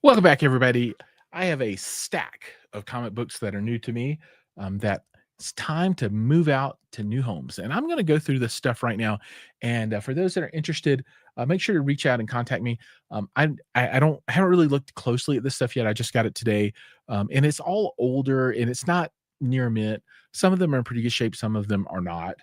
Welcome back, everybody. I have a stack of comic books that are new to me that it's time to move out to new homes. And I'm going to go through this stuff right now. And for those that are interested, make sure to reach out and contact me. I haven't really looked closely at this stuff yet. I just got it today. And it's all older and it's not near mint. Some of them are in pretty good shape, some of them are not.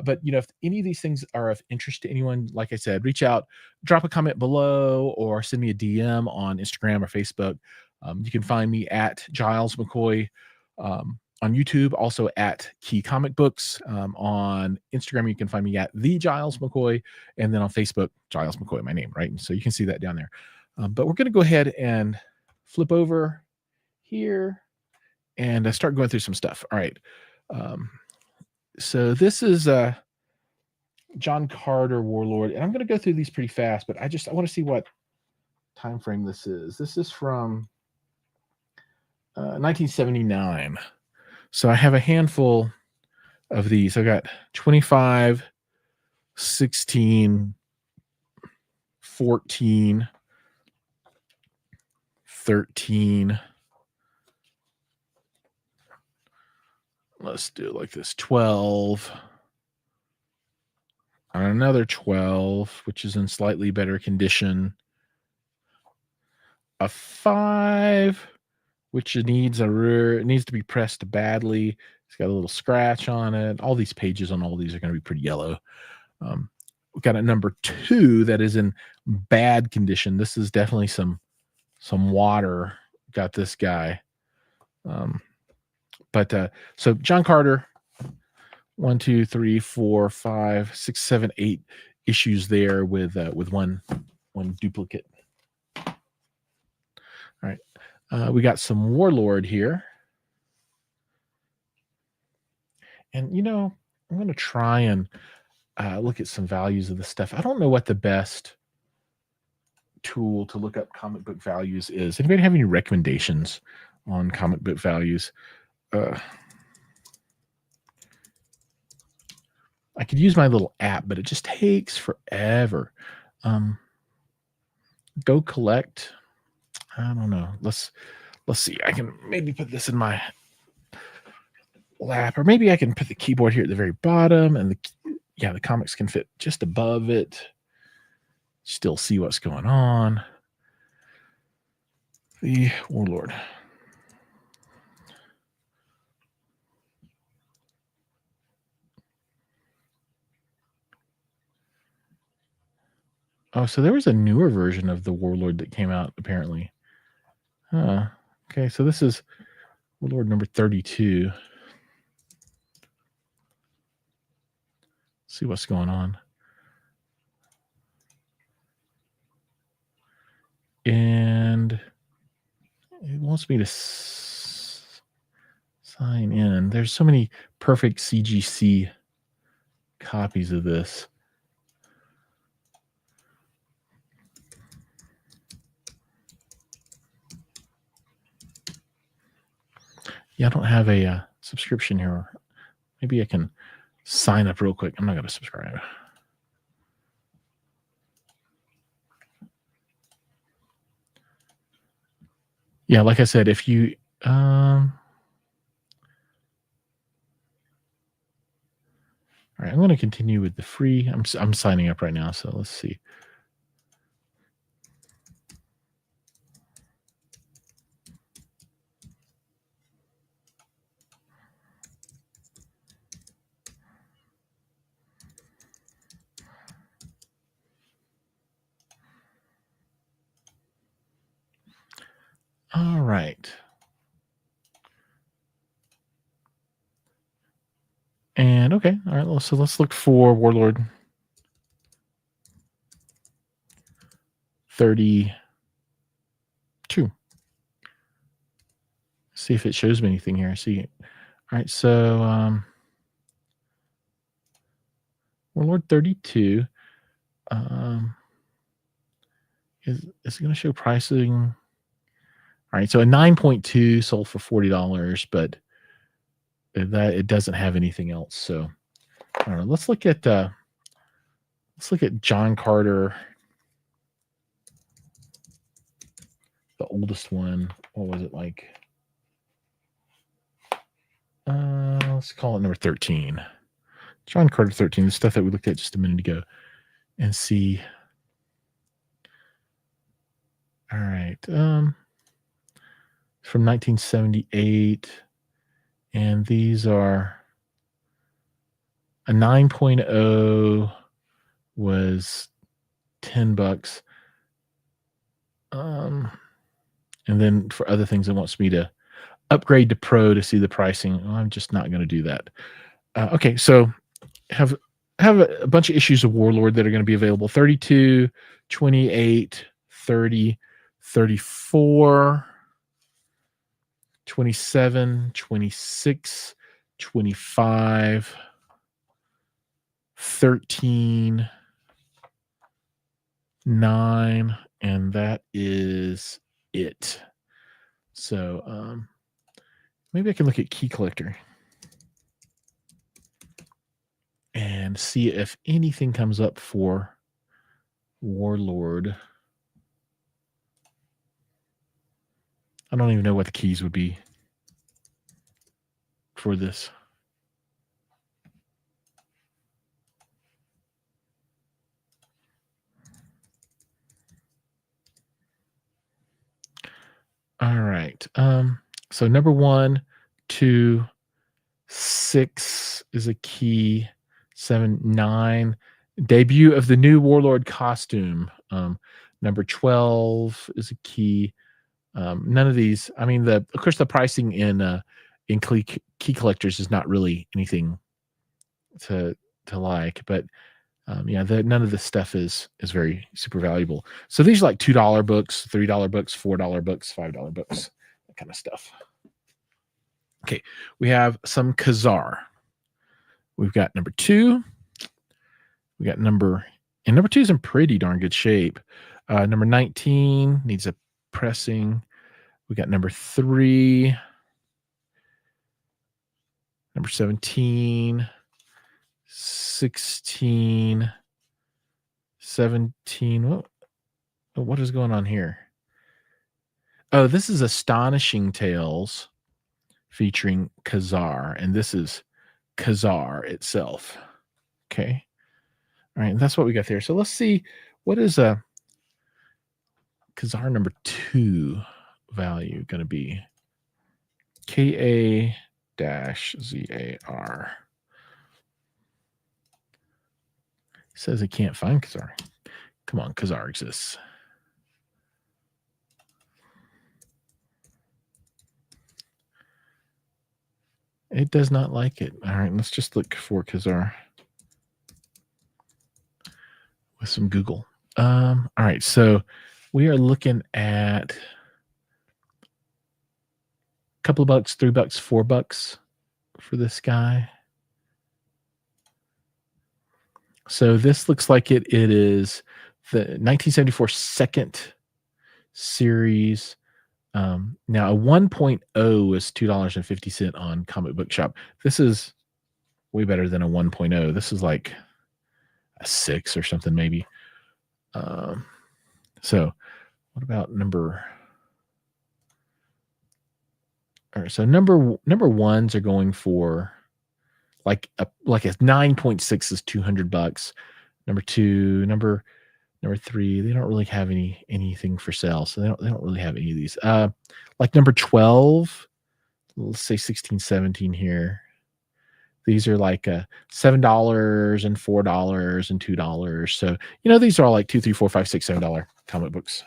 But if any of these things are of interest to anyone, like I said, reach out, drop a comment below, or send me a DM on Instagram or Facebook. You can find me at Giles McCoy on YouTube, also at Key Comic Books. On Instagram, you can find me at the Giles McCoy, and then on Facebook, Giles McCoy, my name, right? And so you can see that down there. But we're going to go ahead and flip over here and start going through some stuff. All right. So this is John Carter Warlord, and I'm going to go through these pretty fast, but I want to see what time frame this is. This is from 1979. So I have a handful of these. I got 25, 16, 14, 13. Let's do it like this. 12. And another 12, which is in slightly better condition. A 5, which needs to be pressed badly. It's got a little scratch on it. All these pages on all these are going to be pretty yellow. We've got a number 2 that is in bad condition. This is definitely some water got this guy. So John Carter, 1, 2, 3, 4, 5, 6, 7, 8 issues there with one duplicate. All right. We got some Warlord here. And, I'm going to try and look at some values of this stuff. I don't know what the best tool to look up comic book values is. Anybody have any recommendations on comic book values? I could use my little app, but it just takes forever. Go collect. I don't know. Let's see. I can maybe put this in my lap, or maybe I can put the keyboard here at the very bottom, and the comics can fit just above it. Still see what's going on. The Warlord. Oh, so there was a newer version of the Warlord that came out, apparently. Okay, so this is Warlord number 32. See what's going on. And it wants me to sign in. There's so many perfect CGC copies of this. Yeah, I don't have a subscription here. Maybe I can sign up real quick. I'm not going to subscribe. Yeah, like I said, if you all right, I'm going to continue with the free. I'm signing up right now, so let's see. All right. And okay, all right, so let's look for Warlord 32. See if it shows me anything here. See. All right, so Warlord 32 is it going to show pricing? All right, so a 9.2 sold for $40, but that it doesn't have anything else. So I don't know. Let's look at John Carter oldest one. What was it like? Let's call it number 13. John Carter 13, the stuff that we looked at just a minute ago, and see. All right. From 1978. And these are a 9.0 was $10. And then for other things, it wants me to upgrade to Pro to see the pricing. Well, I'm just not going to do that. Okay, so have a bunch of issues of Warlord that are going to be available: 32, 28, 30, 34, 27, 26, 25, 13, 9, and that is it. So maybe I can look at Key Collector and see if anything comes up for Warlord. I don't even know what the keys would be for this. All right. So number 1, 2, 6 is a key. 7, 9. Debut of the new Warlord costume. Number 12 is a key. None of these. I mean, of course, the pricing in key collectors is not really anything to like, but yeah, none of this stuff is very super valuable. So these are like $2 books, $3 books, $4 books, $5 books, that kind of stuff. Okay, we have some Khazar. We've got number 2. We got number 2 is in pretty darn good shape. Number 19 needs a pressing. We got number 3, number 17, 16, 17. What is going on here? Oh, this is Astonishing Tales featuring Khazar, and this is Khazar itself. Okay. All right, and that's what we got there. So let's see, what is a Khazar number 2 value going to be? KA-ZAR. Says it can't find Khazar. Come on, Khazar exists. It does not like it. All right, let's just look for Khazar with some Google. All right, so we are looking at a couple of bucks, $3, $4 for this guy. So this looks like it is the 1974 second series. Now a 1.0 is $2.50 on Comic Book Shop. This is way better than a 1.0. This is like a 6 or something maybe. So what about number? All right, so number ones are going for like a 9.6 is $200. Number 2, number 3, they don't really have anything for sale, so they don't really have any of these. Like number 12, let's say 16, 17 here. These are like $7 and $4 and $2. So these are all like $2, $3, $4, $5, $6, $7 comic books.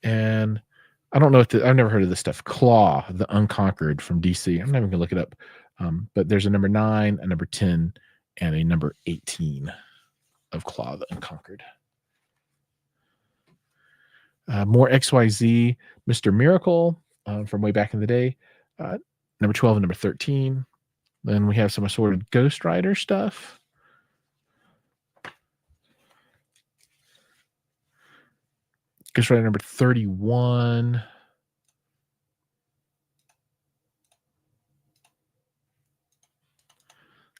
And I don't know I've never heard of this stuff. Claw, the Unconquered from DC. I'm not even gonna look it up. But there's a number 9, a number 10, and a number 18 of Claw, the Unconquered. More XYZ, Mr. Miracle from way back in the day. Number 12 and number 13. Then we have some assorted Ghost Rider stuff. Ghost Rider number 31.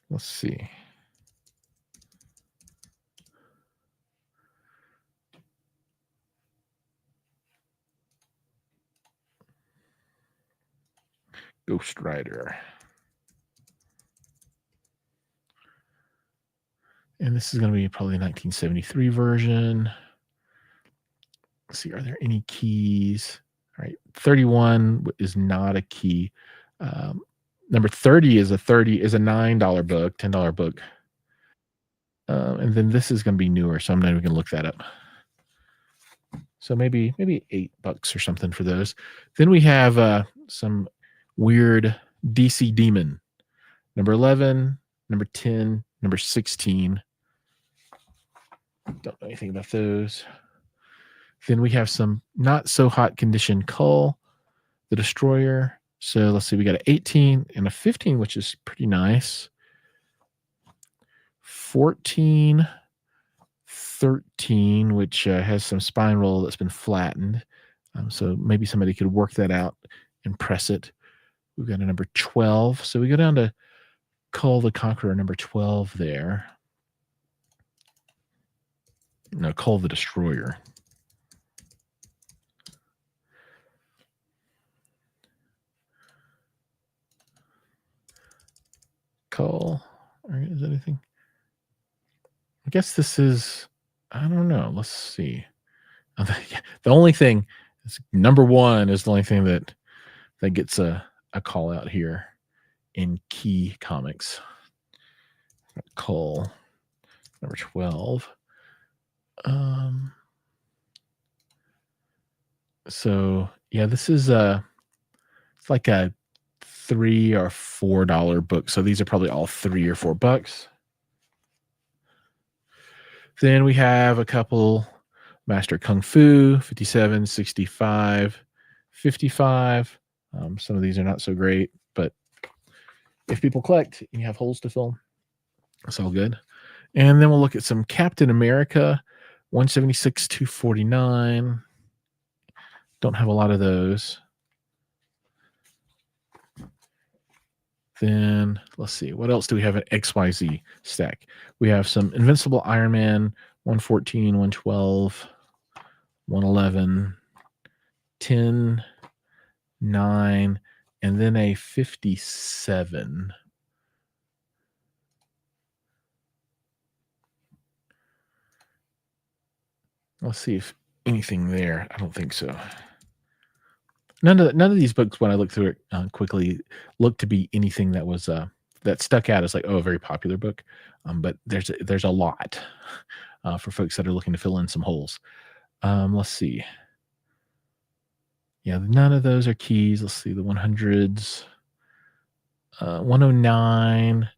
Let's see. Ghost Rider. And this is going to be probably a 1973 version. Let's see, are there any keys? All right, 31 is not a key. Number 30 is a $9 book, $10 book. And then this is going to be newer, so I'm not even going to look that up. So maybe $8 or something for those. Then we have some weird DC Demon. Number 11, number 10, number 16. Don't know anything about those. Then we have some not so hot condition Cull, the Destroyer. So let's see, we got an 18 and a 15, which is pretty nice. 14, 13, which has some spine roll that's been flattened. So maybe somebody could work that out and press it. We've got a number 12. So we go down to Cull the Conqueror, number 12 there. No, Cull the Destroyer. Cull. Is anything? I guess this is, I don't know. Let's see. The only thing is number 1 is the only thing that gets a call out here in Key Comics. Cull, number 12. So yeah, this is it's like a $3 or $4 book. So these are probably all $3 or $4. Then we have a couple Master Kung Fu, 57, 65, 55. Some of these are not so great, but if people collect and you have holes to fill, it's all good. And then we'll look at some Captain America, 176, 249. Don't have a lot of those. Then let's see, what else do we have at XYZ stack? We have some Invincible Iron Man, 114, 112, 111, 10, 9, and then a 57. Let's see if anything there. I don't think so. None of these books, when I look through it quickly, look to be anything that was that stuck out as like, oh, a very popular book. But there's a lot for folks that are looking to fill in some holes. Let's see. Yeah, none of those are keys. Let's see the 100s. 109.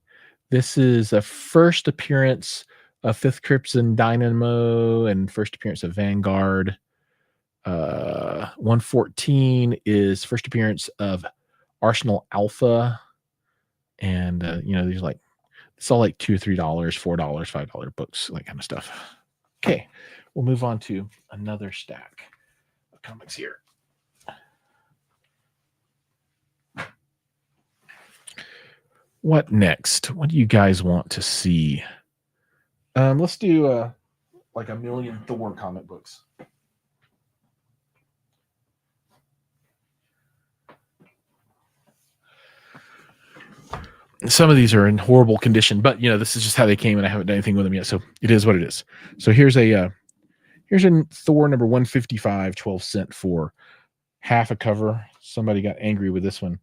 This is a first appearance of 5th Crimson Dynamo and first appearance of Vanguard. 114 is first appearance of Arsenal Alpha. And, these are like, it's all like $2 or $3, $4, $5 books, that kind of stuff. Okay, we'll move on to another stack of comics here. What next? What do you guys want to see? Let's do like a million Thor comic books. Some of these are in horrible condition, but this is just how they came, and I haven't done anything with them yet, so it is what it is. So here's a Thor number 155, 12 cent for half a cover. Somebody got angry with this one.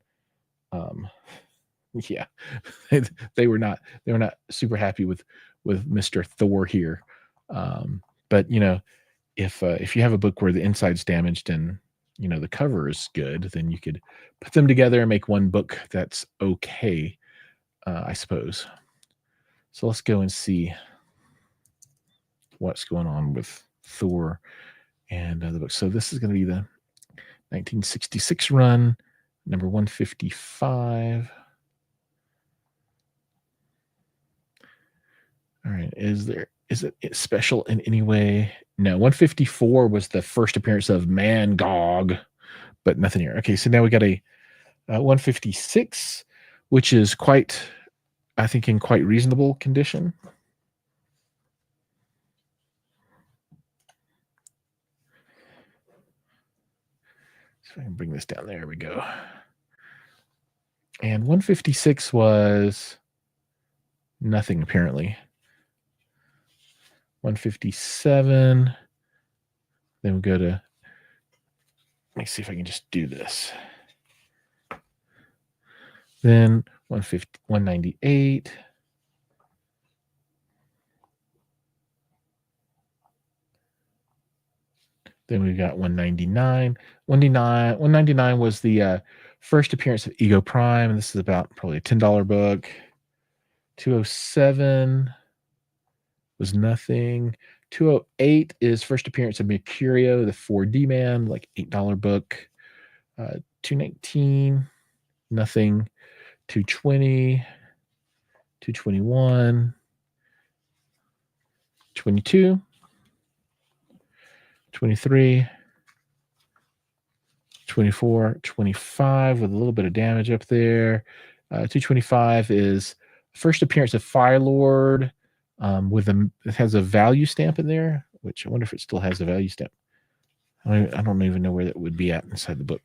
Yeah, they were not super happy with Mr. Thor here. But if you have a book where the inside's damaged and the cover is good, then you could put them together and make one book that's okay, I suppose. So let's go and see what's going on with Thor and the book. So this is going to be the 1966 run, number 155. All right, is it special in any way? No, 154 was the first appearance of Mangog, but nothing here. Okay, so now we got a 156, which is quite, I think, in quite reasonable condition. So I can bring this down. There we go. And 156 was nothing, apparently. 157. Then we go to, let me see if I can just do this. Then 198. Then we got 199. 199 was the first appearance of Ego Prime. And this is about probably a $10 book. 207 was nothing. 208 is first appearance of Mercurio, the 4D man, like $8 book. 219, nothing. 220, 221, 22, 23, 24, 25 with a little bit of damage up there. 225 is first appearance of Fire Lord it has a value stamp in there, which I wonder if it still has a value stamp. I don't even know where that would be at inside the book.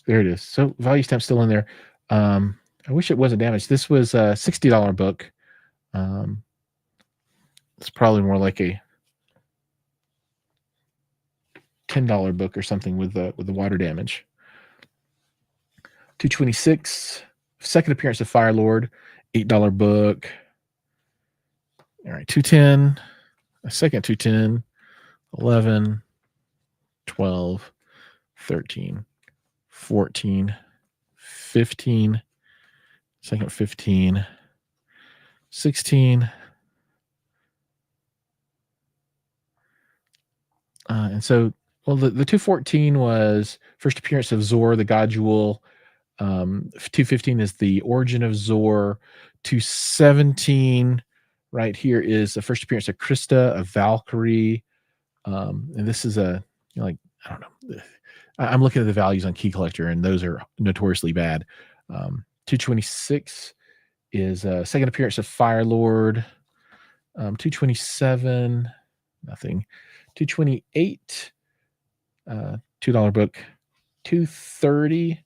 There it is. So value stamp still in there. I wish it wasn't damaged. This was a $60 book. It's probably more like a $10 book or something with the water damage. 226, second appearance of Fire Lord, $8 book. All right, 210, a second 210, 11, 12, 13, 14, 15, second 15, 16. And so, well, the 214 was first appearance of Zor, the God Jewel. 215 is the origin of Zor. 217 right here is the first appearance of Krista, of Valkyrie. And this is I don't know. I'm looking at the values on Key Collector, and those are notoriously bad. 226 is second appearance of Fire Lord. 227, nothing. 228, $2 book. 230,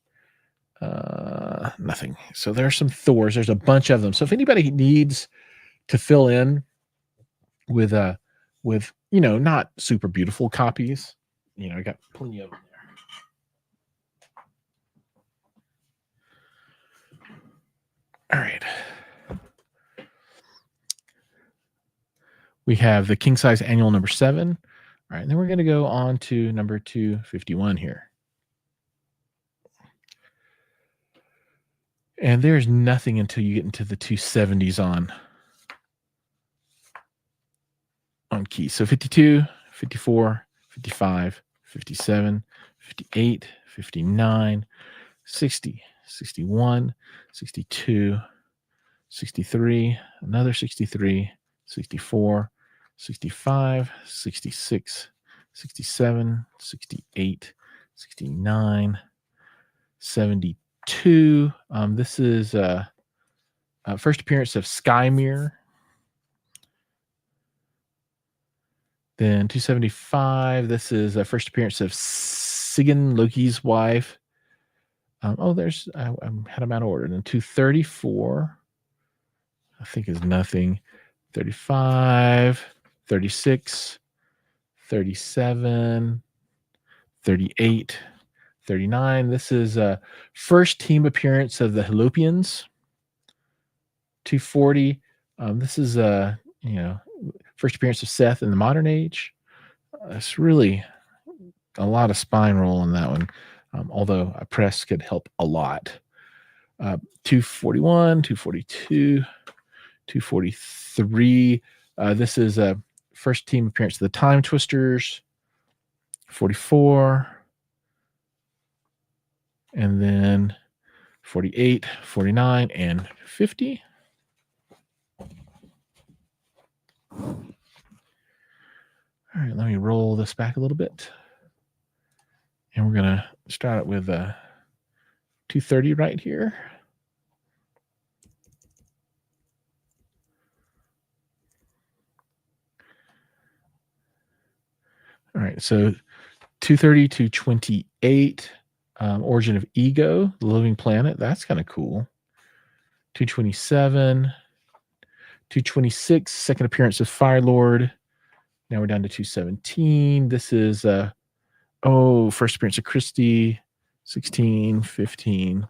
nothing. So there's some Thors. There's a bunch of them. So if anybody needs to fill in with not super beautiful copies, I got plenty of them there. All right. We have the king size annual number 7. All right, and then we're going to go on to number 251 here. And there's nothing until you get into the 270s on keys. So 52, 54, 55, 57, 58, 59, 60, 61, 62, 63, another 63, 64, 65, 66, 67, 68, 69, 72. This is first appearance of Skymere. Then 275. This is a first appearance of Sigyn, Loki's wife. I had them out of order. Then 234, I think is nothing. 35, 36, 37, 38, 39. This is a first team appearance of the Helopians. 240. This is first appearance of Seth in the modern age. It's really a lot of spine roll on that one, although a press could help a lot. 241, 242, 243. This is a first team appearance of the Time Twisters. 44. And then 48, 49, and 50. All right, let me roll this back a little bit. And we're going to start it with 230 right here. All right, so 230 to 28, Origin of Ego, The Living Planet. That's kind of cool. 227, 226, second appearance of Fire Lord. Now we're down to 217. This is first appearance of Christie. 16, 15,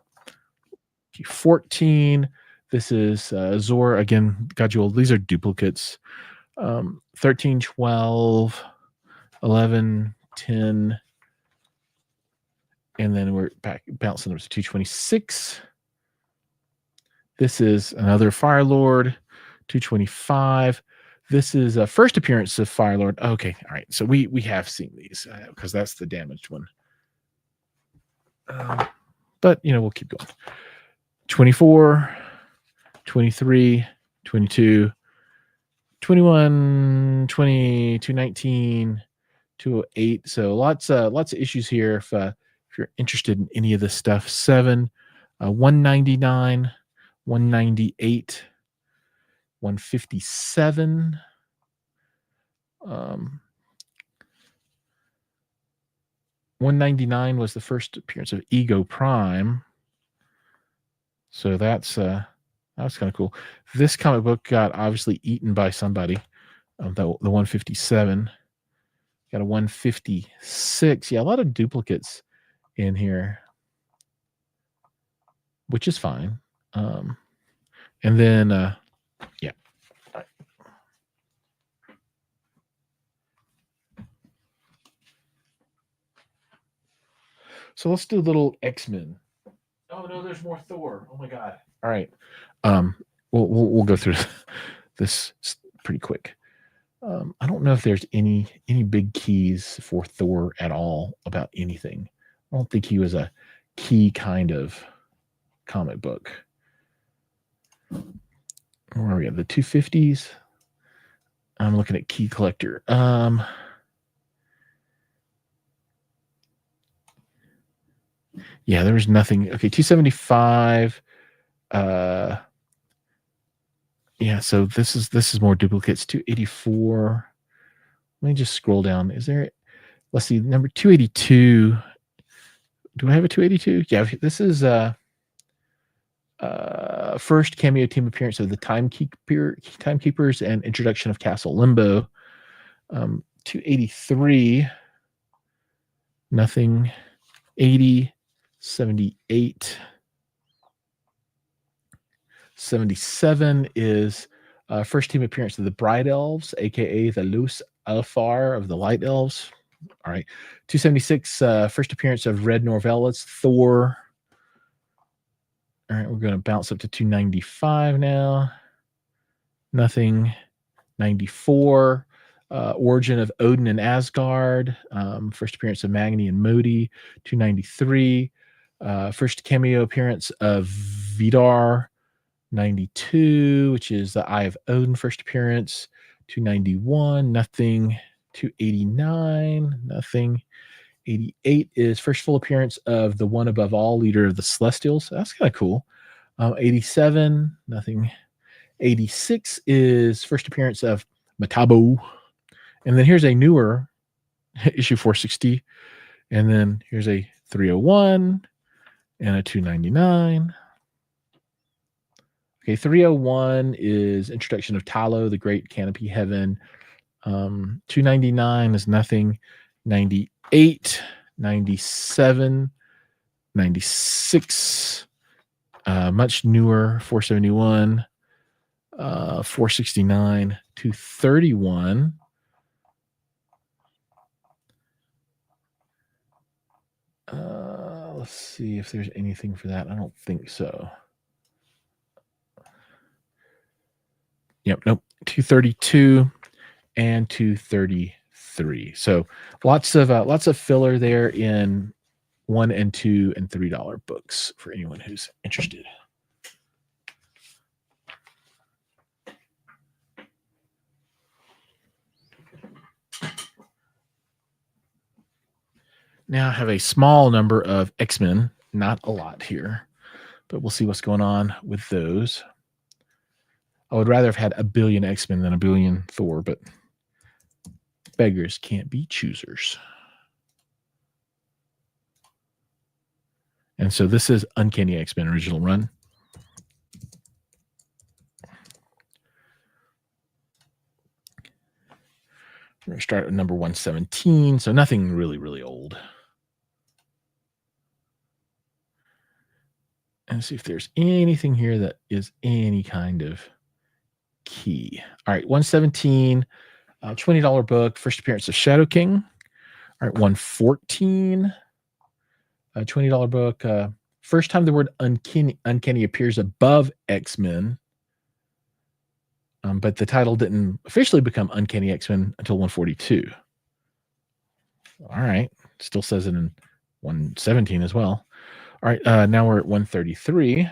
14. This is Zor again. God Jewel. These are duplicates. 13, 12, 11, 10, and then we're back bouncing up to 226. This is another Fire Lord. 225. This is a first appearance of Fire Lord. Okay, all right. So we have seen these because that's the damaged one. But we'll keep going. 24, 23, 22, 21, 20, 219, 208. So lots of issues here. If you're interested in any of this stuff, 7, 199, 198, 157. 199 was the first appearance of Ego Prime. So that was kind of cool. This comic book got obviously eaten by somebody. The 157 got a 156. Yeah, a lot of duplicates in here, which is fine. And then yeah. All right. So let's do a little X-Men. Oh no, there's more Thor. Oh my god. All right. We'll go through this pretty quick. I don't know if there's any big keys for Thor at all about anything. I don't think he was a key kind of comic book. Where are we at? The 250s. I'm looking at Key Collector. Yeah, there was nothing. Okay, 275. Yeah, so this is more duplicates. 284. Let me just scroll down. Is there? Let's see. Number 282. Do I have a 282? Yeah, this is first cameo team appearance of the Timekeepers and introduction of Castle Limbo. 283. Nothing. 80. 78. 77 is first team appearance of the Bright Elves, aka the Luz Alfar of the Light Elves. All right. 276, first appearance of Red Norvellas, Thor. All right, we're going to bounce up to 295 now. Nothing. 94. Origin of Odin and Asgard. First appearance of Magni and Modi. 293. First cameo appearance of Vidar. 92, which is the Eye of Odin first appearance. 291, nothing. 289, nothing. 88 is first full appearance of the One Above All, leader of the Celestials. That's kind of cool. 87, nothing. 86 is first appearance of Metabo. And then here's a newer issue 460. And then here's a 301 and a 299. Okay, 301 is introduction of Talo, the Great Canopy Heaven. 299 is nothing. 98, 97, 96, much newer, 471, 469, 231. Let's see if there's anything for that. I don't think so. Yep, nope. 232 and 233. So lots of filler there in $1 and $2 and $3 books for anyone who's interested. Now I have a small number of X-Men, not a lot here, but we'll see what's going on with those. I would rather have had a billion X-Men than a billion Thor, but beggars can't be choosers. And so this is Uncanny X-Men original run. We're going to start at number 117, so nothing really, really old. And see if there's anything here that is any kind of key. All right, 117, $20 book, first appearance of Shadow King. All right, 114, $20 book. First time the word uncanny appears above X-Men. But the title didn't officially become Uncanny X-Men until 142. All right. Still says it in 117 as well. All right. Now we're at 133.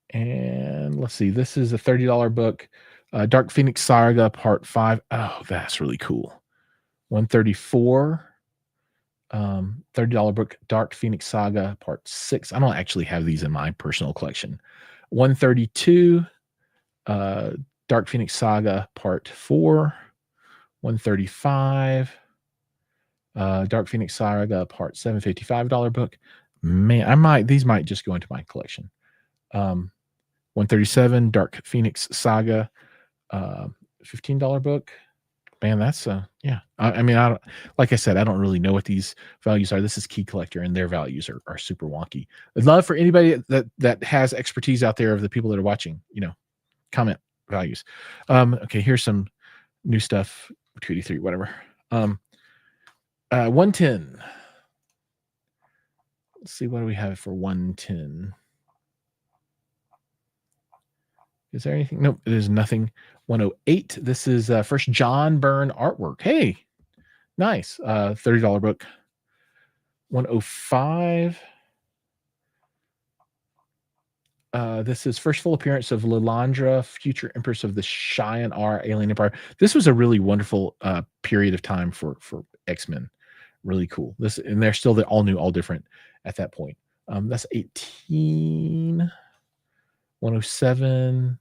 And let's see. This is a $30 book. Dark Phoenix Saga Part 5. Oh, that's really cool. 134. $30 book, Dark Phoenix Saga Part 6. I don't actually have these in my personal collection. 132, Dark Phoenix Saga Part 4. 135, Dark Phoenix Saga Part 7, $55 book. Man, these might just go into my collection. 137, Dark Phoenix Saga, $15 book. Man, that's yeah. I mean, like I said, I don't really know what these values are. This is Key Collector, and their values are super wonky. I'd love for anybody that has expertise out there of the people that are watching, comment values. Okay, here's some new stuff. 283, whatever. 110. Let's see, what do we have for 110? Is there anything? Nope, there's nothing. 108. This is first John Byrne artwork. Hey, nice. $30 book. 105. This is first full appearance of Lilandra, future Empress of the Shi'ar Alien Empire. This was a really wonderful period of time for X-Men. Really cool. And they're still all new, all different at that point. That's 18. 107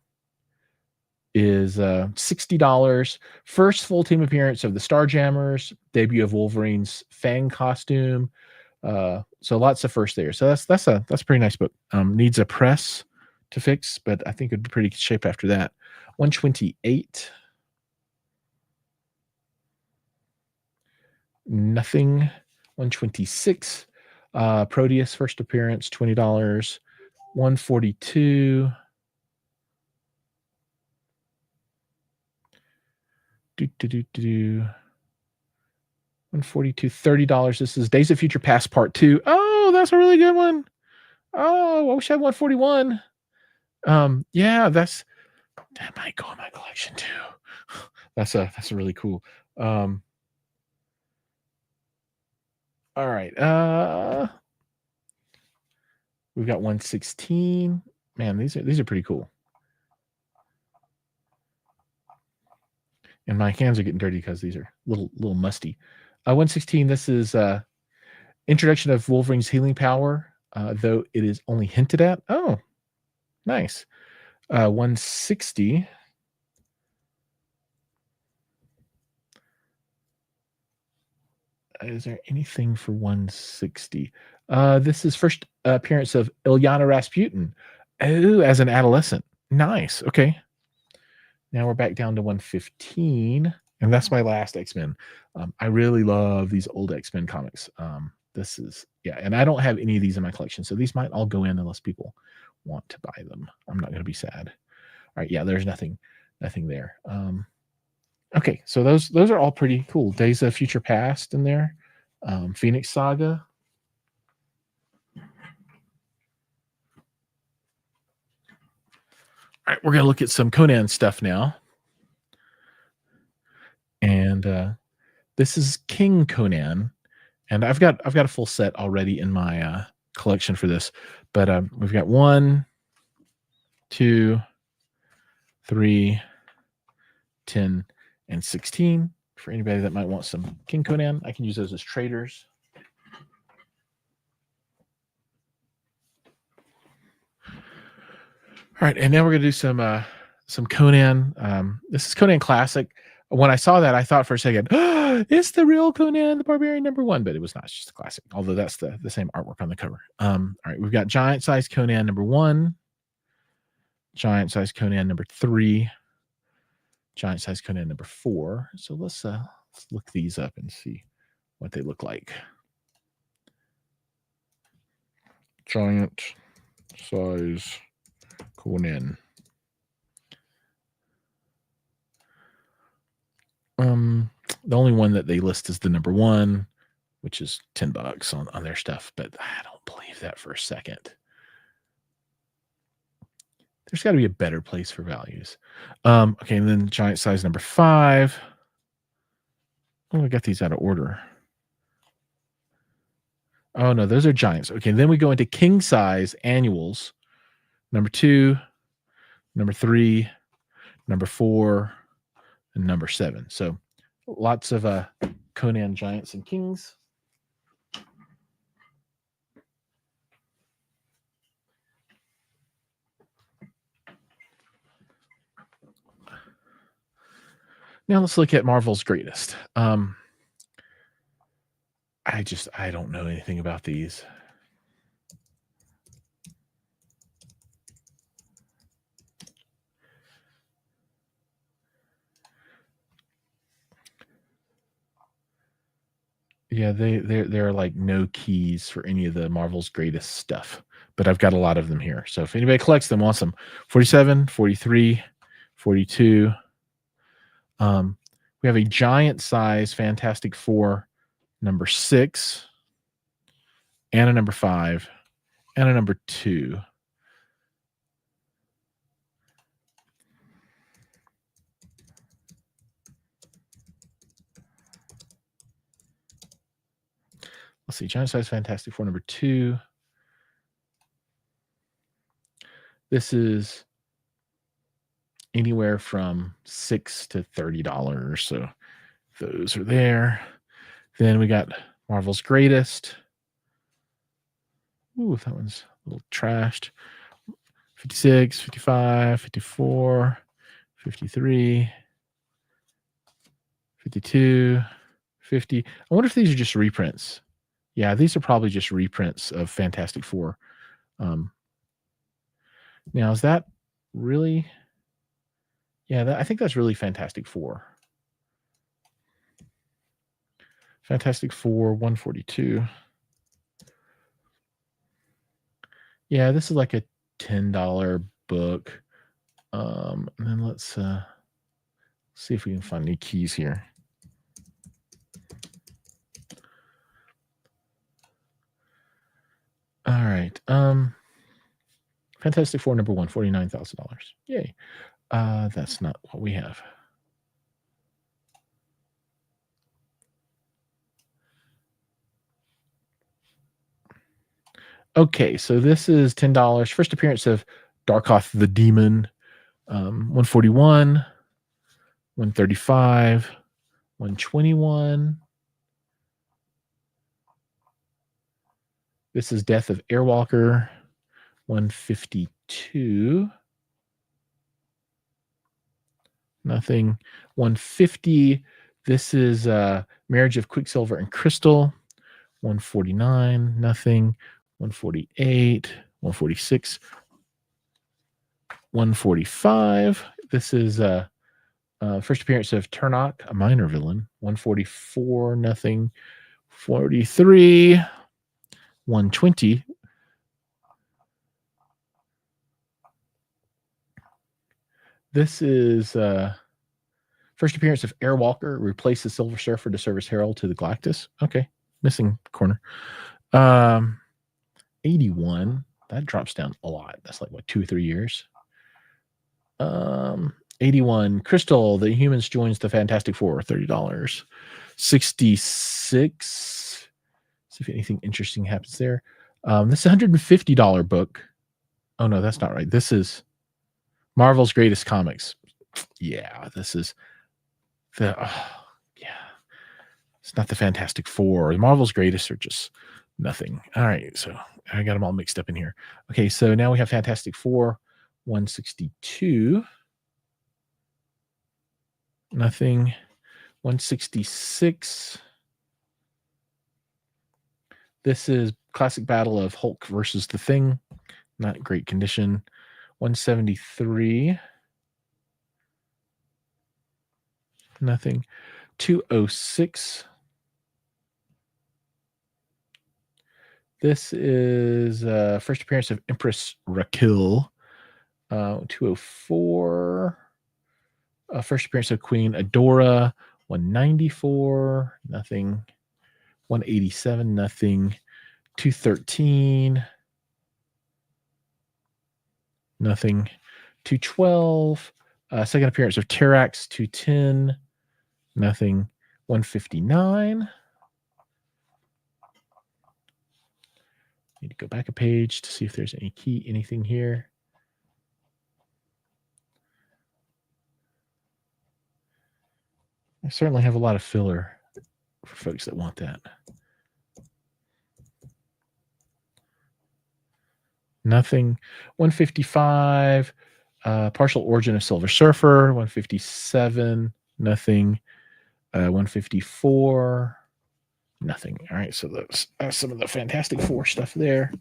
is $60. First full team appearance of the Starjammers, debut of Wolverine's Fang costume. So lots of first there. So that's a pretty nice book. Needs a press to fix, but I think it'd be pretty good shape after that. 128. Nothing. 126. Proteus first appearance, $20. 142. 142, $30. This is Days of Future Past Part 2. Oh, that's a really good one. Oh, I wish I had 141. Yeah, that might go in my collection too. That's a really cool. All right. We've got 116. Man, these are pretty cool. And my hands are getting dirty because these are little musty. 116, this is introduction of Wolverine's healing power, though it is only hinted at. Oh, nice. 160. Is there anything for 160? This is first appearance of Ilyana Rasputin. Oh, as an adolescent. Nice. Okay. Now we're back down to 115, and that's my last X-Men. I really love these old X-Men comics. This is, and I don't have any of these in my collection, so these might all go in unless people want to buy them. I'm not going to be sad. All right, there's nothing there. Okay, so those are all pretty cool. Days of Future Past in there. Phoenix Saga. All right, we're going to look at some Conan stuff now. And this is King Conan. And I've got a full set already in my collection for this. But we've got 1, 2, 3, 10, and 16. For anybody that might want some King Conan, I can use those as traders. All right, and now we're going to do some some Conan. This is Conan Classic. When I saw that, I thought for a second, oh, it's the real Conan the Barbarian #1, but it was not. It's just a classic, although that's the same artwork on the cover. All right, we've got giant size Conan #1, giant size Conan #3, giant size Conan #4. So let's look these up and see what they look like. Giant size Conan. The only one that they list is the #1, which is $10 on their stuff, but I don't believe that for a second. There's got to be a better place for values. Okay, and then giant size #5. Oh, I got these out of order. Oh no, those are giants. Okay, then we go into king size annuals. #2, #3, #4, and #7. So lots of Conan giants and kings. Now let's look at Marvel's greatest. I don't know anything about these. Yeah, there are like no keys for any of the Marvel's greatest stuff, but I've got a lot of them here. So if anybody collects them, wants them, 47, 43, 42. We have a giant size Fantastic Four #6, and a #5, and a #2. Let's see, giant size Fantastic Four #2. This is anywhere from $6 to $30. So those are there. Then we got Marvel's greatest. Ooh, that one's a little trashed. 56, 55, 54, 53, 52, 50. I wonder if these are just reprints. Yeah, these are probably just reprints of Fantastic Four. Now, is that really? Yeah, I think that's really Fantastic Four. Fantastic Four 142. Yeah, this is like a $10 book. And then let's see if we can find any keys here. All right. Fantastic Four #1, $49,000. Yay. That's not what we have. Okay, so this is $10. First appearance of Darkoth the Demon, 141, 135, 121. This is Death of Airwalker, 152. Nothing. 150. This is Marriage of Quicksilver and Crystal, 149. Nothing. 148, 146, 145. This is first appearance of Turnock, a minor villain, 144. Nothing. 43, 120. This is first appearance of Airwalker, replace the Silver Surfer to serve as herald to the Galactus. Okay, missing corner. 81. That drops down a lot. That's like what, 2 or 3 years. 81. Crystal, the Humans joins the Fantastic Four, $30. 66. See if anything interesting happens there. This is a $150 book. Oh no, that's not right. This is Marvel's Greatest Comics. Yeah, this is the it's not the Fantastic Four. The Marvel's Greatest are just nothing. All right, so I got them all mixed up in here. Okay, so now we have Fantastic Four 162. nothing. 166. This is classic battle of Hulk versus the Thing. Not great condition. 173. Nothing. 206. This is first appearance of Empress Raquel. 204. First appearance of Queen Adora. 194. Nothing. 187. Nothing. 213. Nothing. 212. Second appearance of Terax. 210. Nothing. 159. Need to go back a page to see if there's anything here. I certainly have a lot of filler for folks that want that. Nothing. 155. Partial origin of Silver Surfer. 157. Nothing. 154. Nothing. All right, so that's some of the Fantastic Four stuff there.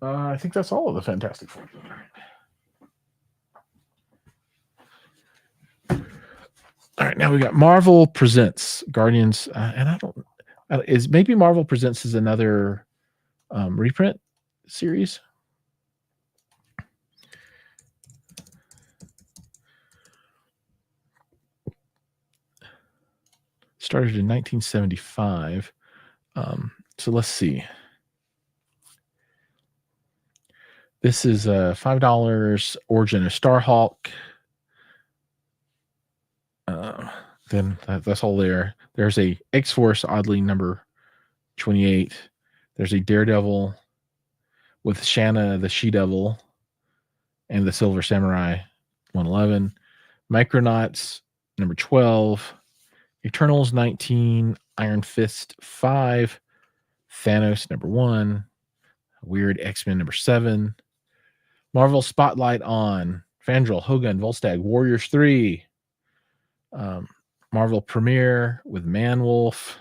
I think that's all of the Fantastic Four. All right, now we got Marvel Presents Guardians, and I don't. Is maybe Marvel Presents is another reprint series? Started in 1975. So let's see. This is $5 Origin of Starhawk. Then that's all there. There's a X-Force, oddly number 28. There's a Daredevil with Shanna the She-Devil and the Silver Samurai 111. Micronauts number 12. Eternals 19. Iron Fist 5. Thanos number 1. Weird X-Men number 7. Marvel Spotlight on Fandral, Hogun, Volstagg, Warriors 3. Marvel Premiere with Manwolf.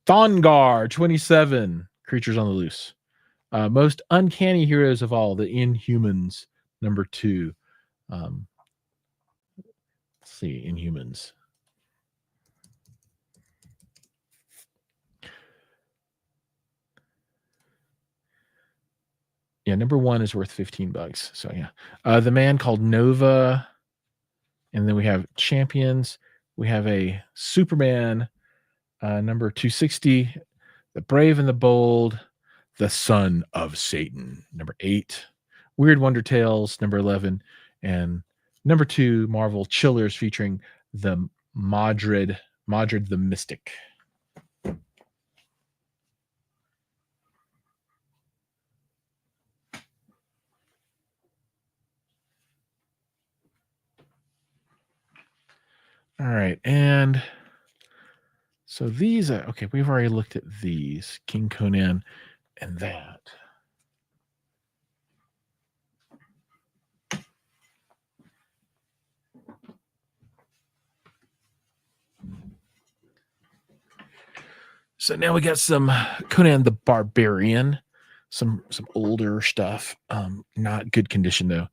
Thongar 27. Creatures on the Loose. Most Uncanny Heroes of All, the Inhumans number 2. Let's see, Inhumans. Yeah, number 1 is worth $15. So yeah. The Man Called Nova. And then we have Champions. We have a Superman number 260. The Brave and the Bold. The Son of Satan, number 8. Weird Wonder Tales, number 11. And number 2, Marvel Chillers featuring the Modred the Mystic. All right, and so these are, okay, we've already looked at these, King Conan and that. So now we got some Conan the Barbarian, some older stuff, not good condition though.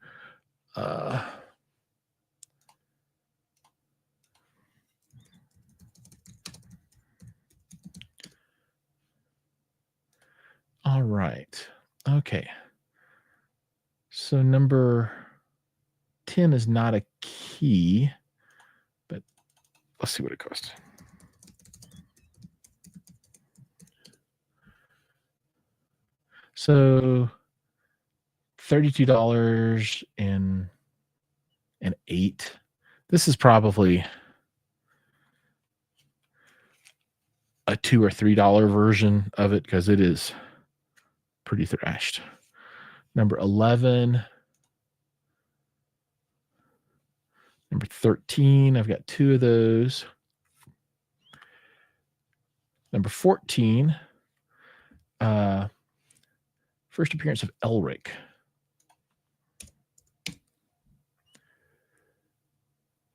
All right. Okay. So number 10 is not a key, but let's see what it costs. So $32 and 8. This is probably a $2 or $3 version of it because it is pretty thrashed. Number 11. Number 13. I've got 2 of those. Number 14. First appearance of Elric.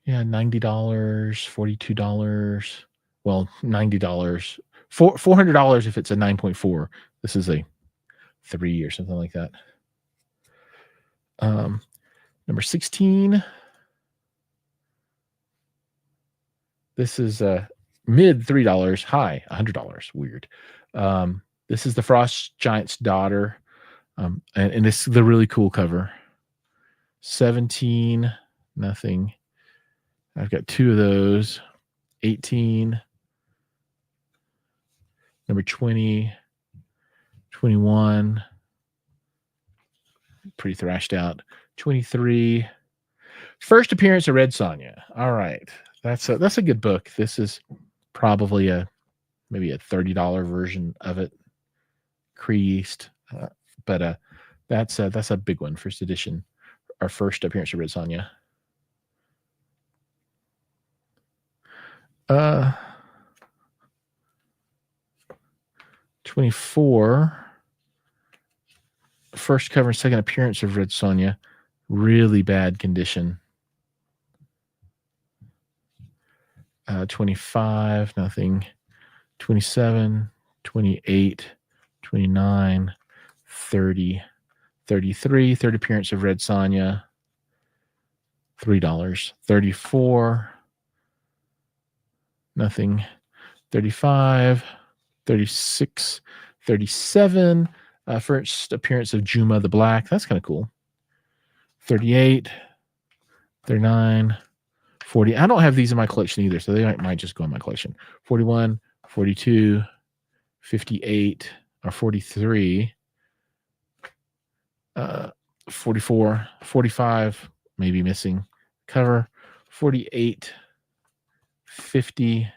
Yeah, $90, $42. Well, $90. $400 if it's a 9.4. This is a 3 or something like that. Number 16. This is mid $3, high $100. Weird. This is the Frost Giant's daughter, and this is the really cool cover. 17, nothing. I've got 2 of those. 18, number 20, 21, pretty thrashed out. 23. First appearance of Red Sonja. All right, that's a good book. This is probably maybe a $30 version of it, creased, but that's a big one. First edition, our first appearance of Red Sonja. 24. First cover and second appearance of Red Sonja. Really bad condition. 25, nothing. 27, 28, 29, 30, 33. Third appearance of Red Sonja. $3. 34, nothing. 35, 36, 37. First appearance of Juma the Black. That's kind of cool. 38, 39, 40. I don't have these in my collection either, so they might just go in my collection. 41, 42, 58, or 43, 44, 45, maybe missing cover. 48, 50,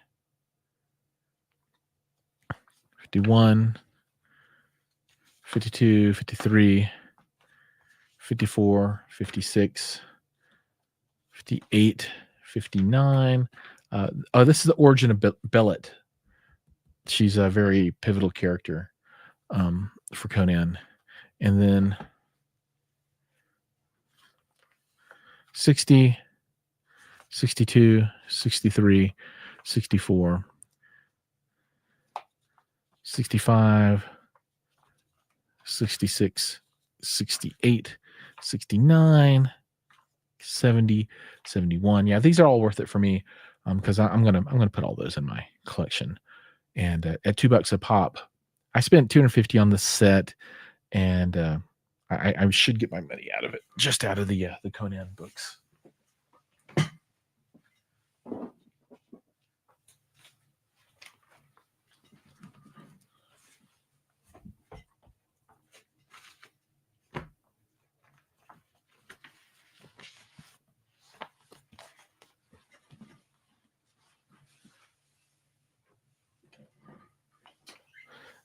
51, 52, 53, 54, 56, 58, 59. This is the origin of Bellet. She's a very pivotal character for Conan. And then 60, 62, 63, 64, 65, 66, 68, 69, 70, 71. Yeah, these are all worth it for me because I'm gonna put all those in my collection. And at $2 a pop, I spent $250 on this set, and I should get my money out of it, just out of the Conan books.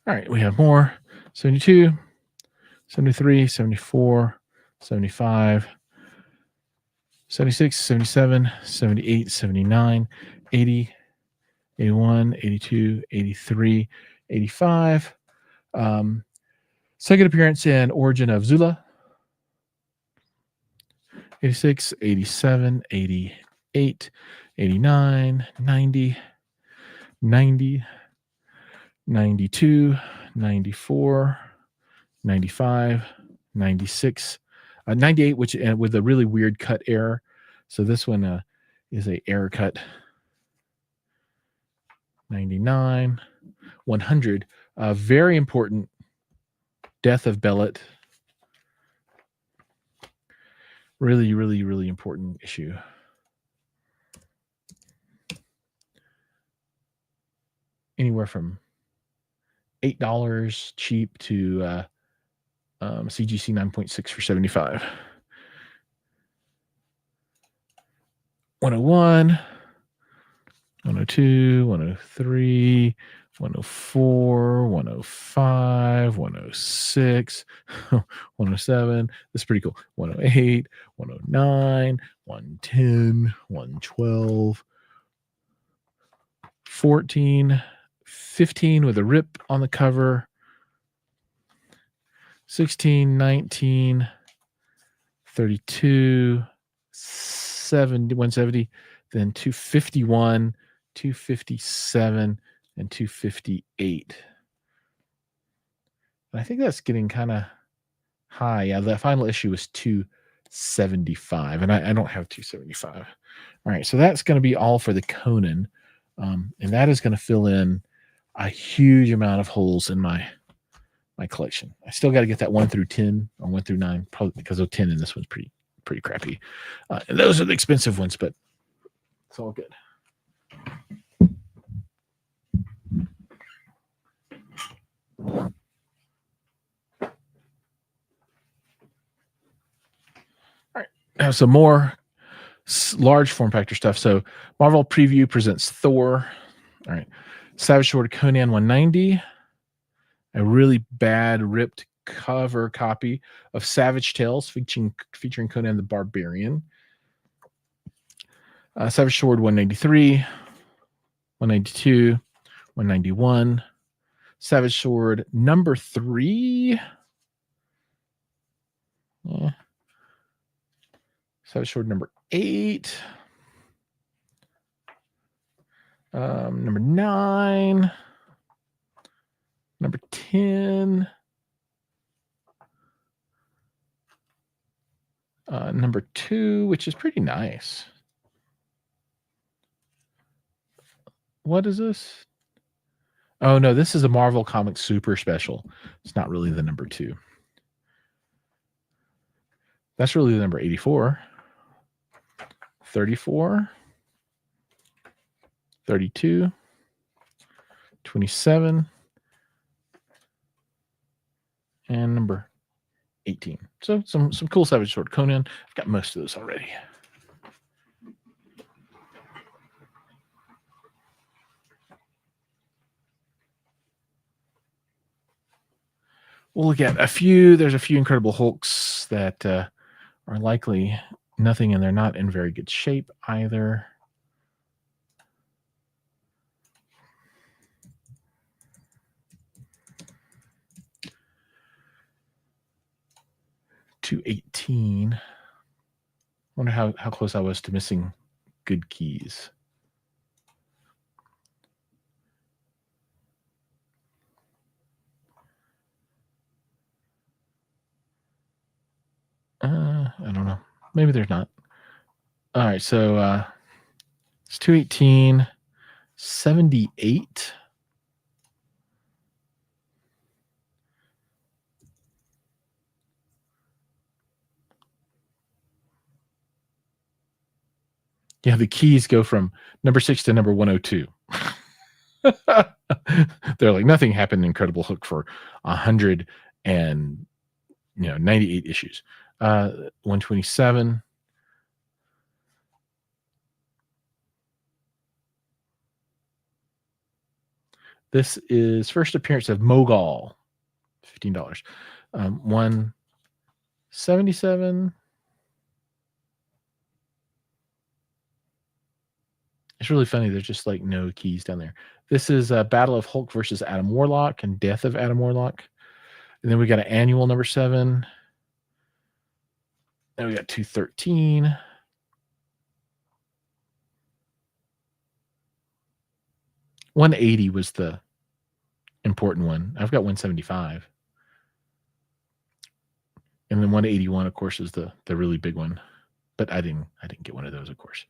All right, we have more. 72, 73, 74, 75, 76, 77, 78, 79, 80, 81, 82, 83, 85. Second appearance and origin of Zula. 86, 87, 88, 89, 90, 90, 92, 94, 95, 96, 98, which with a really weird cut error. So this one is a error cut. 99, 100. Very important. Death of Bellet. Really, really, really important issue. Anywhere from $8 cheap to CGC 9.6 for $75. 101, 102, 103, 104, 105, 106, 107. This is pretty cool. 108, 109, 110, 112, 14, 15 with a rip on the cover, 16, 19, 32, 70, 170, then 251, 257, and 258. I think that's getting kind of high. Yeah, the final issue was 275, and I don't have 275. All right, so that's going to be all for the Conan, and that is going to fill in a huge amount of holes in my collection. I still got to get that 1 through 10 or 1 through 9, probably because of 10 in this one's pretty crappy. And those are the expensive ones, but it's all good. All right, I have some more large form factor stuff. So Marvel Preview presents Thor. All right, Savage Sword Conan 190. A really bad ripped cover copy of Savage Tales featuring Conan the Barbarian. Savage Sword 193, 192, 191. Savage Sword number 3. Yeah. Savage Sword number 8. Number 9. Number 10. Number 2, which is pretty nice. What is this? Oh, no, this is a Marvel Comics Super Special. It's not really the number 2. That's really the number 84. 34. 32. 27. And number 18. So some cool Savage Sword Conan. I've got most of those already. We'll look at a few. There's a few Incredible Hulks that are likely nothing, and they're not in very good shape either. $218. Wonder how close I was to missing good keys. I don't know. Maybe there's not. All right, so it's 218, 78. Yeah, the keys go from number 6 to number 102. They're like, nothing happened in Incredible Hulk for 198 issues. 127. This is first appearance of Mogul, $15. 177. It's really funny. There's just like no keys down there. This is a Battle of Hulk versus Adam Warlock and Death of Adam Warlock. And then we got an annual number 7. Then we got 213. $180 was the important one. I've got 175. And then 181, of course, is the really big one. But I didn't get one of those, of course.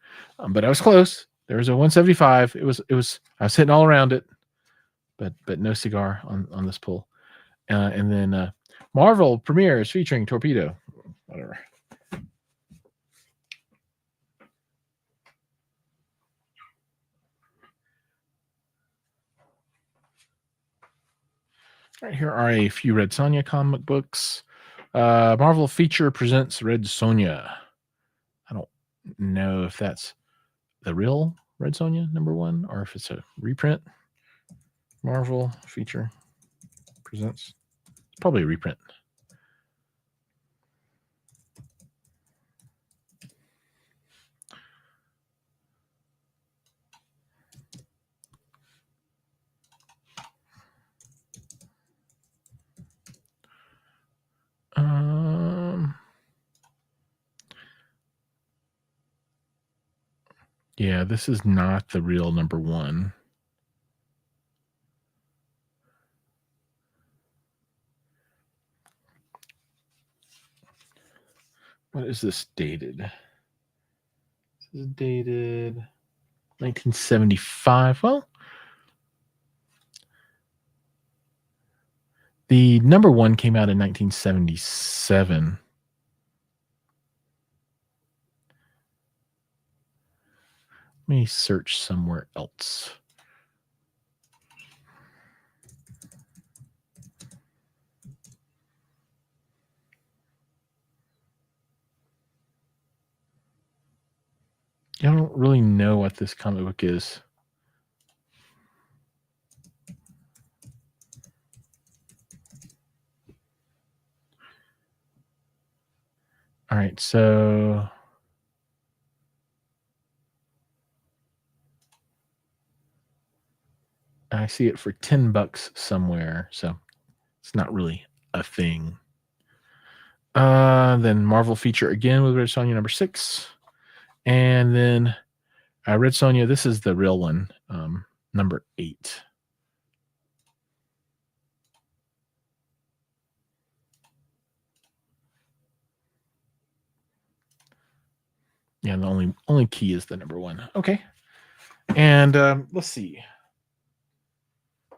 But I was close. There was a 175. It was I was hitting all around it, but no cigar on this pull. And then Marvel premieres featuring Torpedo. Whatever. All right, here are a few Red Sonja comic books. Marvel Feature presents Red Sonja. I don't know if that's the real Red Sonja number 1 or if it's a reprint. Marvel Feature presents. It's probably a reprint. Yeah, this is not the real number one. What is this dated? This is dated 1975. Well, the number one came out in 1977. Let me search somewhere else. I don't really know what this comic book is. All right, so I see it for $10 somewhere, so it's not really a thing. Then Marvel feature again with Red Sonja number 6. And then Red Sonja, this is the real one, number 8. Yeah, the only key is the number 1. Okay. And let's see.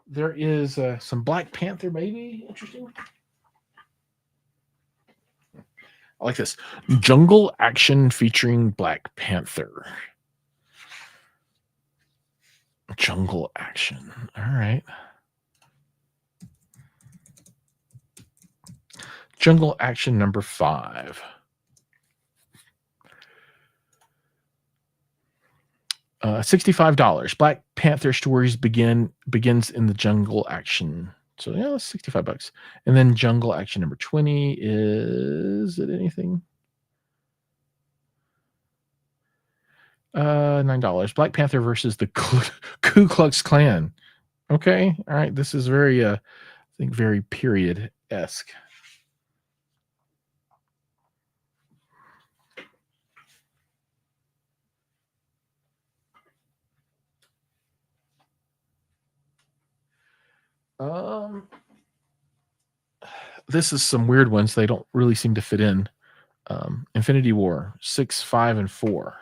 There is some Black Panther, maybe. Interesting. I like this. Jungle action featuring Black Panther. Jungle action. All right. Jungle action number 5. $65. Black Panther stories begins in the jungle action. So yeah, that's $65. And then jungle action number 20 is it anything? $9. Black Panther versus the Ku Klux Klan. Okay, all right. This is very, I think, very period-esque. This is some weird ones. They don't really seem to fit in. Infinity War 6, 5, and 4.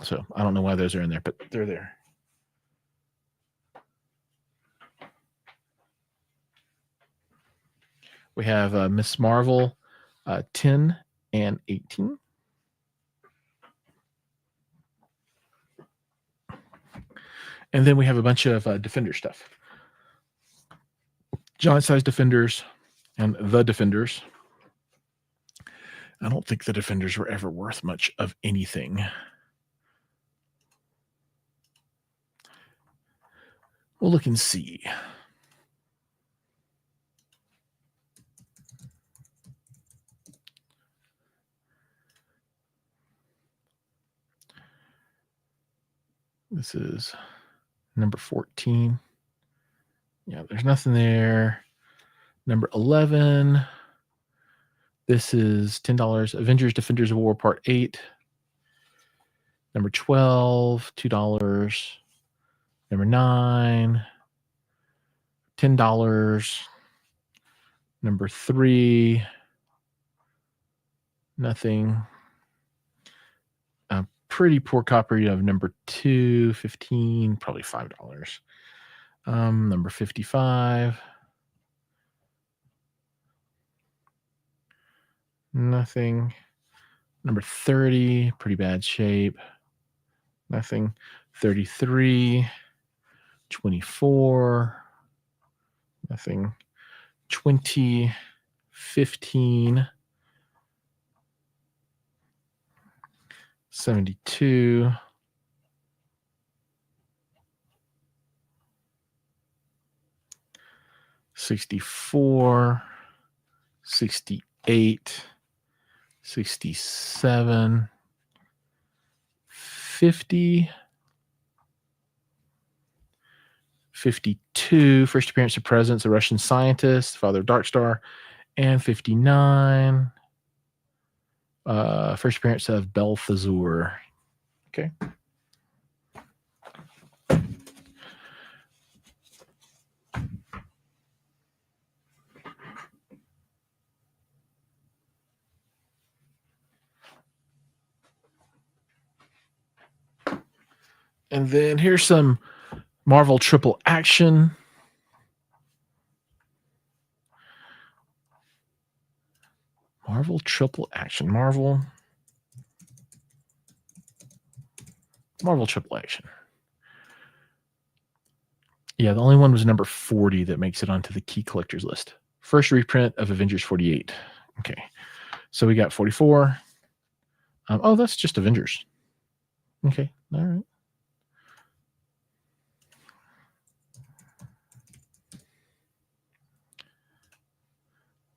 So I don't know why those are in there, but they're there. We have Miss Marvel 10 and 18. And then we have a bunch of Defender stuff. Giant-sized Defenders and the Defenders. I don't think the Defenders were ever worth much of anything. We'll look and see. This is number 14. Yeah, there's nothing there. Number 11. This is $10. Avengers Defenders of War Part 8. Number 12, $2. Number 9, $10. Number 3, nothing. A pretty poor copy of number 2, 15, probably $5. Number 55. Nothing. Number 30, pretty bad shape. Nothing. 33, 24, nothing. 20, 15, 72, 64, 68, 67, 50, 52, first appearance of Presence, a Russian scientist, father of Darkstar, and 59, first appearance of Belthazur. Okay. And then here's some Marvel Triple Action. Marvel Triple Action. Marvel Triple Action. Yeah, the only one was number 40 that makes it onto the key collectors list. First reprint of Avengers 48. Okay. So we got 44. Oh, that's just Avengers. Okay. All right.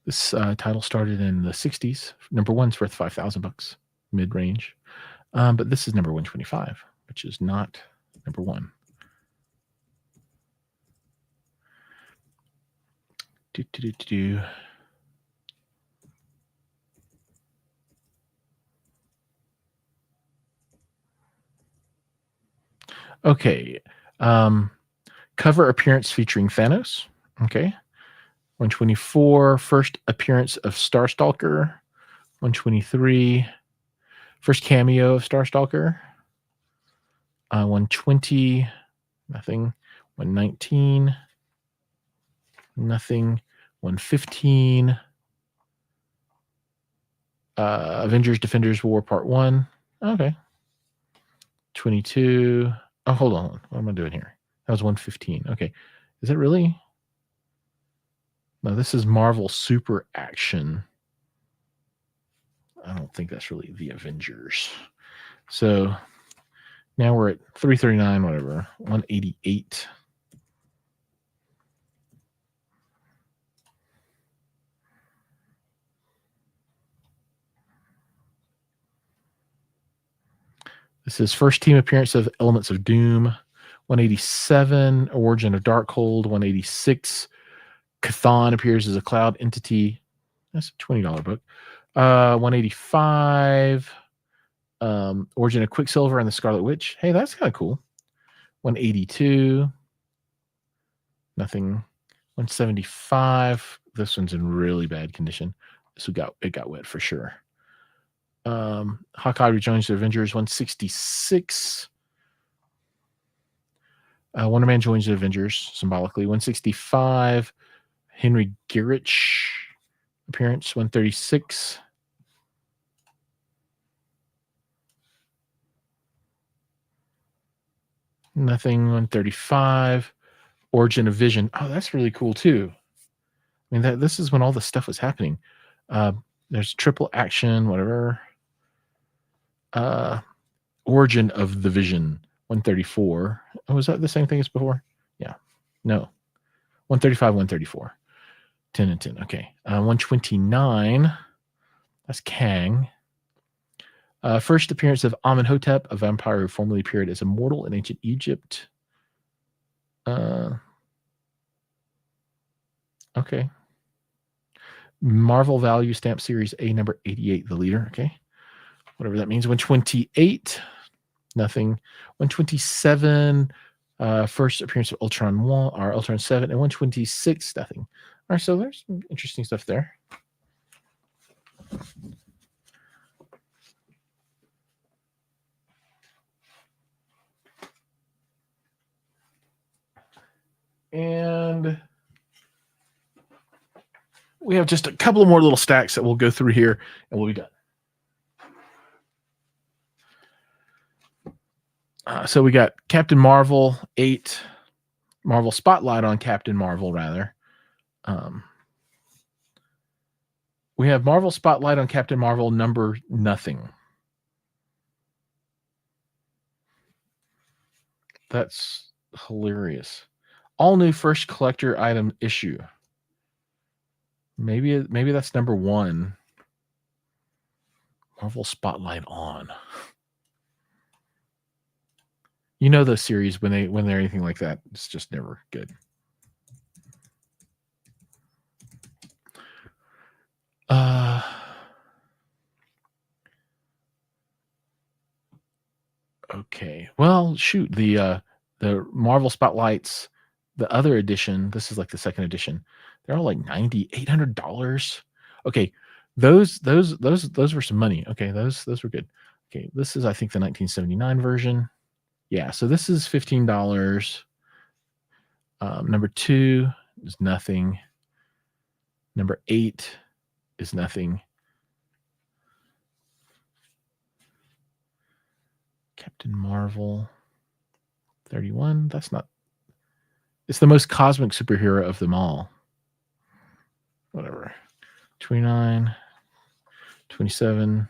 This title started in the 60s. Number one's worth $5,000, mid-range. But this is number 125, which is not number one. Okay. Cover appearance featuring Thanos. Okay. 124, first appearance of Starstalker. 123, first cameo of Starstalker. 120, nothing. 119, nothing. 115, Avengers Defenders War Part 1. Okay. 22. Oh, hold on. What am I doing here? That was 115. Okay. Is it really? No, this is Marvel Super Action. I don't think that's really the Avengers. So now we're at 339, whatever. 188. This is first team appearance of Elements of Doom. 187, Origin of Darkhold. 186, Chthon appears as a cloud entity. That's a $20 book. 185, Origin of Quicksilver and the Scarlet Witch. Hey, that's kind of cool. 182, nothing. 175. This one's in really bad condition. It got wet for sure. Hawkeye rejoins the Avengers. 166. Wonder Man joins the Avengers symbolically. 165. Henry Garrich appearance. 136. Nothing. 135. Origin of Vision. Oh, that's really cool too. I mean, this is when all the stuff was happening. There's Triple Action, whatever. Origin of the Vision. 134. Oh, was that the same thing as before? Yeah. No. 135, 134. 10 and 10. Okay. 129. That's Kang. First appearance of Amenhotep, a vampire who formerly appeared as a mortal in ancient Egypt. Okay. Marvel Value Stamp Series A number 88, the leader. Okay. Whatever that means. 128. Nothing. 127. First appearance of Ultron 1 or Ultron 7, and 126. Nothing. All right. So there's some interesting stuff there. And we have just a couple of more little stacks that we'll go through here and we'll be done. So we got Captain Marvel 8, Marvel Spotlight on Captain Marvel, rather. We have Marvel Spotlight on Captain Marvel number nothing. That's hilarious. All new first collector item issue. Maybe that's number 1. Marvel Spotlight on. You know the series when they're anything like that, it's just never good. Okay. Well, shoot, the Marvel Spotlights, the other edition, this is like the second edition. They're all like 90, $800. Okay. Those were some money. Okay, those were good. Okay, this is I think the 1979 version. Yeah, so this is $15. Number 2 is nothing. Number 8 is nothing. Captain Marvel 31. That's not. It's the most cosmic superhero of them all. Whatever. 29, 27,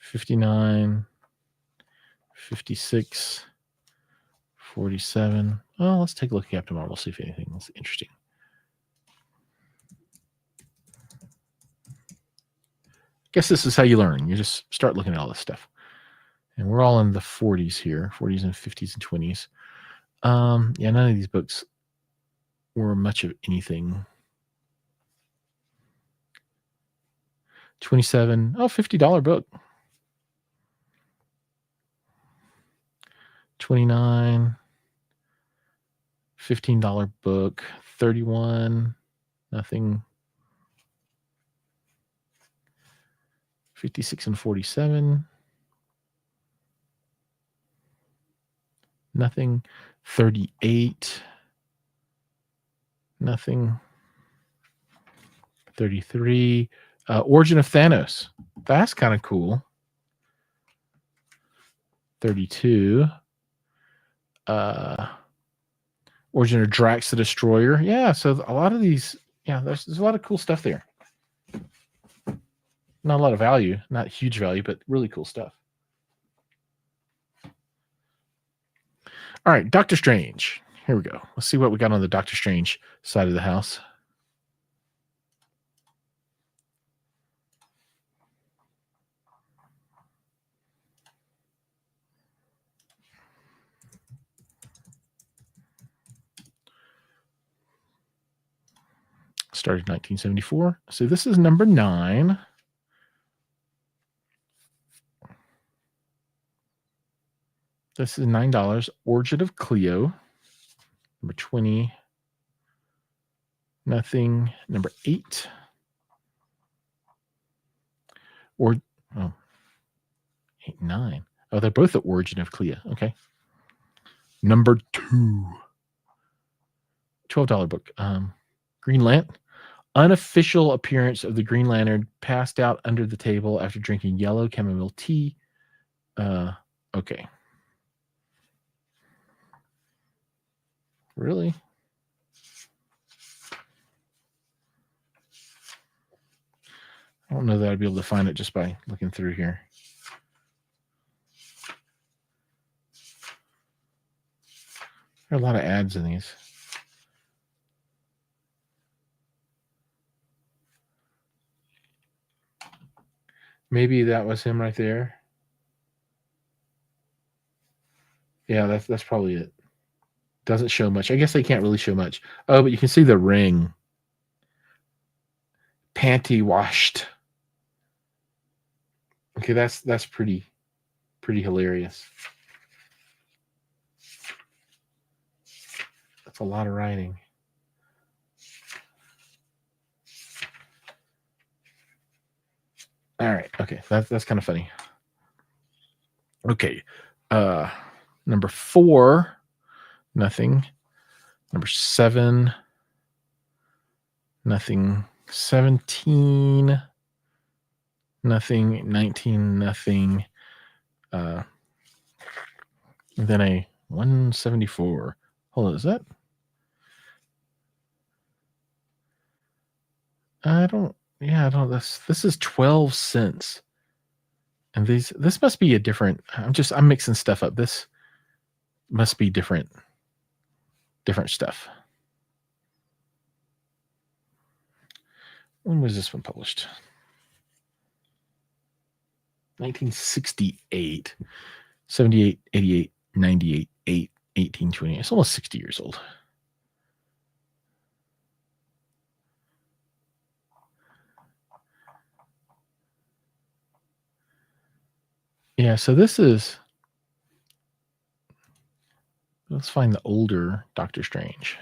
59, 56, 47. Well, let's take a look at Captain Marvel, see if anything's interesting. Guess this is how you learn. You just start looking at all this stuff. And we're all in the 40s here, 40s and 50s and 20s. Yeah, none of these books were much of anything. 27, $50 book. 29, $15 book. 31, nothing. 56 and 47, nothing. 38, nothing. 33, Origin of Thanos. That's kind of cool. 32, Origin of Drax the Destroyer. Yeah, so a lot of these, yeah, there's a lot of cool stuff there. Not a lot of value, not huge value, but really cool stuff. All right, Doctor Strange. Here we go. Let's see what we got on the Doctor Strange side of the house. Started in 1974. So this is number 9. This is $9. Origin of Cleo. Number 20. Nothing. Number 8. Or 8, 9. Oh, they're both the Origin of Cleo. Okay. Number 2. $12 book. Green Lantern. Unofficial appearance of the Green Lantern passed out under the table after drinking yellow chamomile tea. Okay. Really? I don't know that I'd be able to find it just by looking through here. There are a lot of ads in these. Maybe that was him right there. Yeah, that's probably it. Doesn't show much. I guess they can't really show much. Oh, but you can see the ring. Panty washed. Okay, that's pretty hilarious. That's a lot of writing. All right. Okay, that's kind of funny. Okay. Number 4, nothing. Number 7, nothing. 17, nothing. 19, nothing. And then a 174. Hold on, is that? I don't. Yeah, I don't. This is 12 cents. And this must be a different. I'm mixing stuff up. This must be different stuff. When was this one published? 1968, 78, 88, 98, 8, 18, 20. It's almost 60 years old. Yeah, so this is Let's find the older Doctor Strange.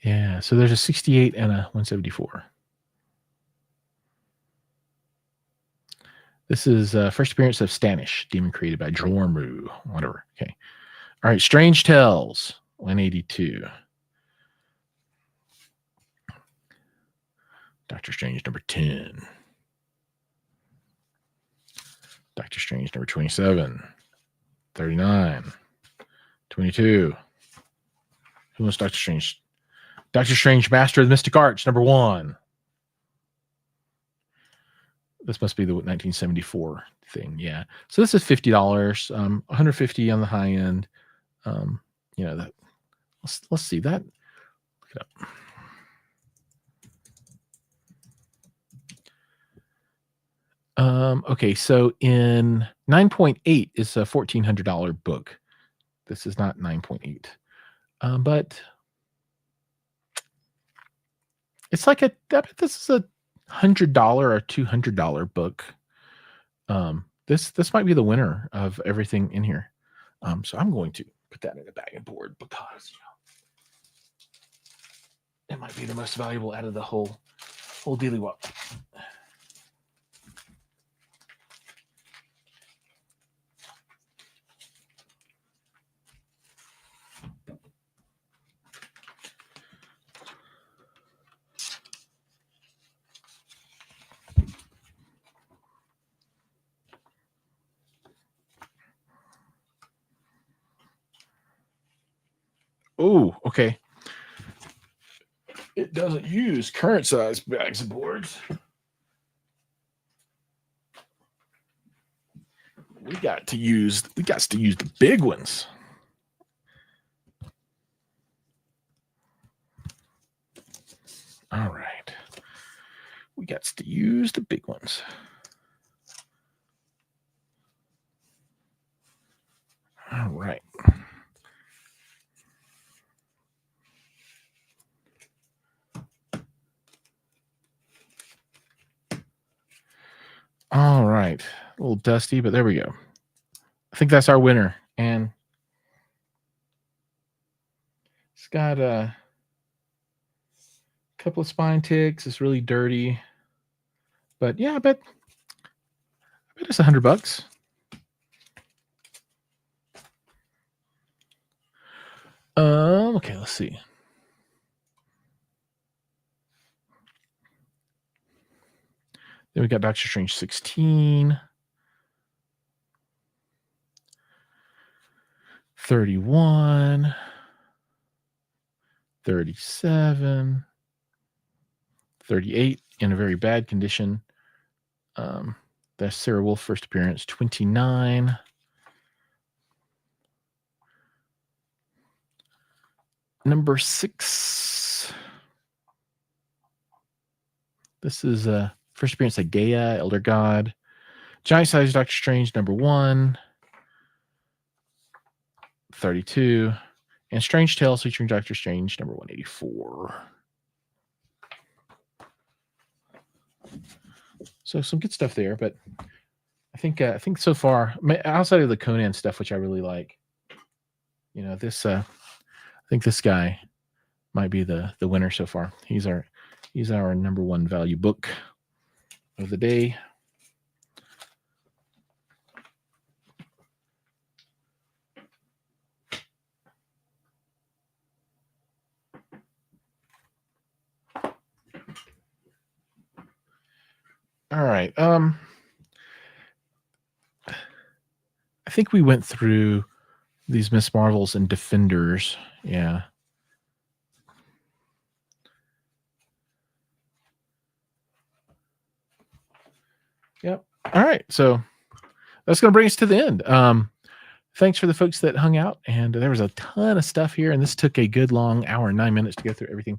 Yeah, so there's a 68 and a 174. This is first appearance of Stanish, demon created by Jormu, whatever. Okay. All right, Strange Tales, 182. Doctor Strange number 10. Doctor Strange number 27. 39. 22. Who wants Doctor Strange? Doctor Strange, Master of the Mystic Arts, number 1. This must be the 1974 thing. Yeah. So this is $50, 150 on the high end. You know, that let's see that. Look it up. Okay, so in 9.8 is a $1,400 book. This is not 9.8. But it's like I bet this is a $100 or $200 book. This might be the winner of everything in here. So I'm going to put that in a bag and board because it might be the most valuable out of the whole dealy wop. Oh, okay. It doesn't use current size bags and boards. We got to use the big ones. All right. We got to use the big ones. All right. All right. A little dusty, but there we go. I think that's our winner. And it's got a couple of spine ticks. It's really dirty. But yeah, I bet it's $100. Okay, let's see. Then we got Doctor Strange 16. 31. 37. 38 in a very bad condition. That's Sarah Wolf first appearance. 29. Number 6. This is first appearance of Gaia, Elder God. Giant size Doctor Strange number 1. 32. And Strange Tales featuring Doctor Strange number 184. So some good stuff there, but I think so far, outside of the Conan stuff, which I really like, you know, this I think this guy might be the winner so far. He's our number 1 value book of the day. All right. I think we went through these Miss Marvels and Defenders. Yeah. Yep. All right. So that's going to bring us to the end. Thanks for the folks that hung out. And there was a ton of stuff here. And this took a good long hour and 9 minutes to go through everything.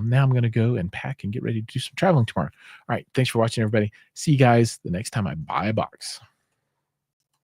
Now I'm going to go and pack and get ready to do some traveling tomorrow. All right. Thanks for watching, everybody. See you guys the next time I buy a box.